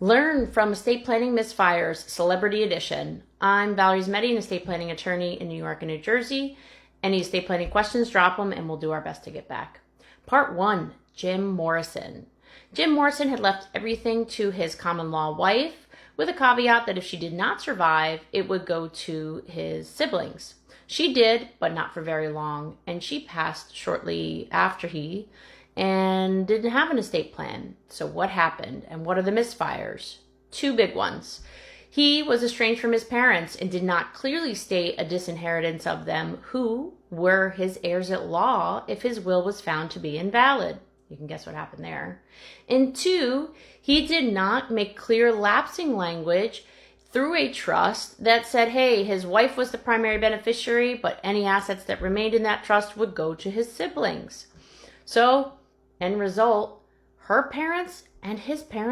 Learn from Estate Planning Misfires Celebrity Edition. I'm Valerie Zammitti, an estate planning attorney in New York and New Jersey. Any estate planning questions, drop them and we'll do our best to get back. Part 1, Jim Morrison. Jim Morrison had left everything to his common law wife with a caveat that if she did not survive, it would go to his siblings. She did, but not for very long, and she passed shortly after he and didn't have an estate plan. So what happened, and what are the misfires? 2 big ones. He was estranged from his parents and did not clearly state a disinheritance of them, who were his heirs at law if his will was found to be invalid. You can guess what happened there. And 2, he did not make clear lapsing language through a trust that said, hey, his wife was the primary beneficiary, but any assets that remained in that trust would go to his siblings. So, end result, her parents and his parents